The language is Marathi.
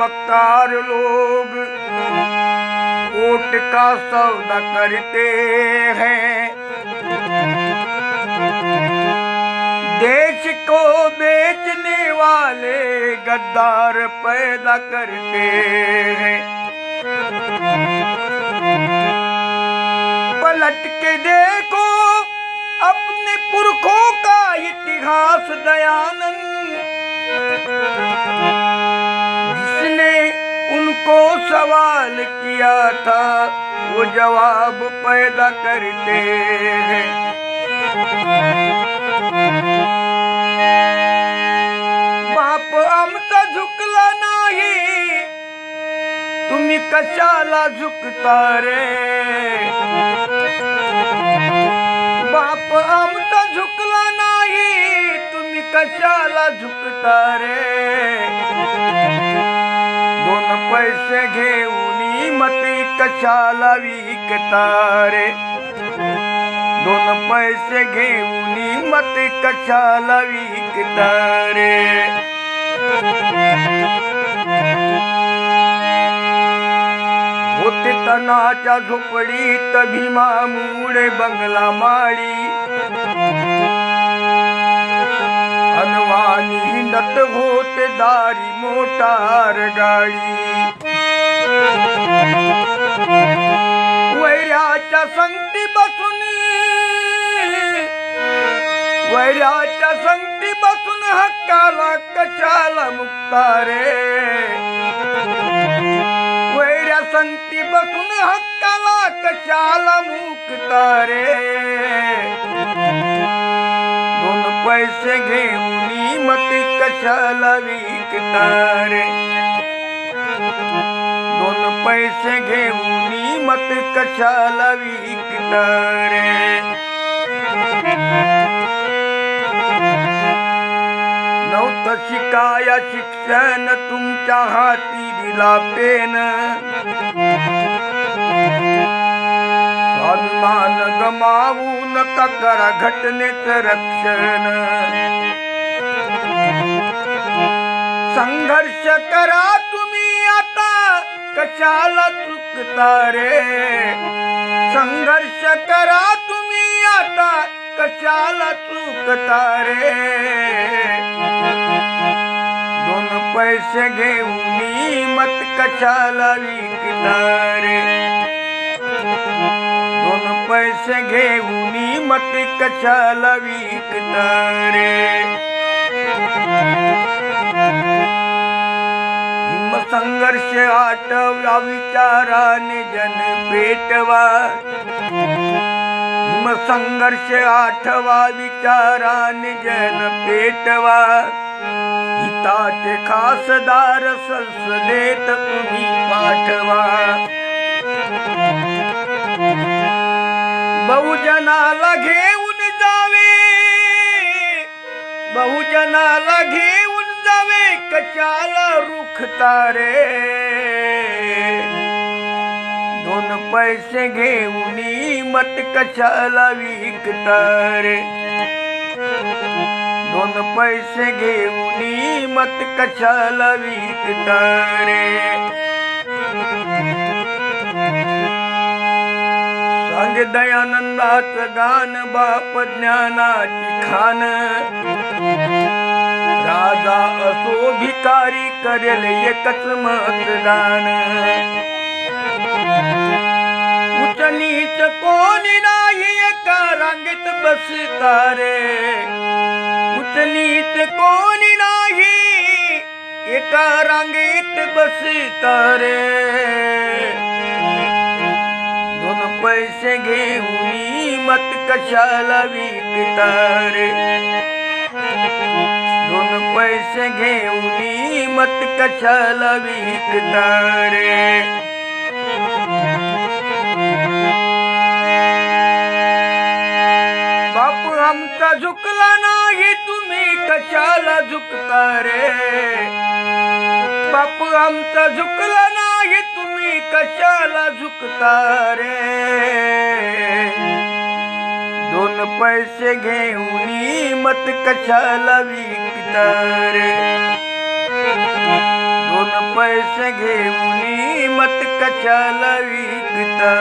मक्कार लोग वोट का सौदा करते हैं, देश को बेचने वाले गद्दार पैदा करते हैं। पलट के देखो अपने पुरखों का इतिहास दयानंद, जिसने उनको सवाल किया था वो जवाब पैदा करते हैं। बाप आमचा झुकला नाही तुम्ही कशाला झुकता रे, बाप आमचा झुकला नाही तुम्ही कशाला झुकता रे। दोन पैसे घेऊन मती कशाला विकता रे, दोन पैसे घेऊन मती कशाला विकता रे। होते तनाच्या झोपडीत भीमामुळे बंगला माळी, अनवाणी हिंडत होते दारी मोटार गाडी। वैराच्या संगती बसून वैराच्या संगती बसून हक्काला कशाला मुक्ता रे, वैऱ्या संगती बसून हक्काला कशाला मुक्ता रे। दोन पैसे घेऊन मती कशाला विकता रे, दोन पैसे घेऊन मती कशाला विकता रे। नव्हतं शिकाया शिक्षण तुमच्या हाती दिला पेन, स्वाभिमान गमावू नका करा घटनेचं रक्षण। संघर्ष करा तुम्ही आता कशाला चुकता रे, संघर्ष करा तुम्ही आता कशाला चुकता रे। दोन पैसे घेऊन मत कशाला विकता रे, दोन पैसे घेऊन मत कशाला विकता रे। संघर्ष आठवा विचाराने जन पेटवा, संघर्ष आठवा विचाराने जन पेटवा। हिताचे खासदार संसदेत तुम्ही पाठवा, बहुजनाला घेऊन जावे, बहुजनाला घेऊन जावे कशाला रुखता रे। दोन पैसे घेऊन मत कशाला विकता रे, दोन पैसे घेऊन मत कशाला विकता रे। सांग दयानंदाचं गान बाप ज्ञानाची खान, राजा असो भिकारी करेल एकच मतदान। उच्च नीच कोणी नाही एका रांगेत बसता रे, उच्च नीच कोणी नाही एका रांगेत बसता रे। दोन पैसे घेऊन मत कशाला विकता रे, दोन पैसे घेऊन मत कशाला विकता रे। बापू आमचा झुकला नाही तुम्ही कशाला झुकता रे, बापू आमचा झुकला नाही तुम्ही कशाला झुकता रे। दोन पैसे घेऊन मत कशाला विकता रे, दोन पैसे घेऊन मत कशाला विकता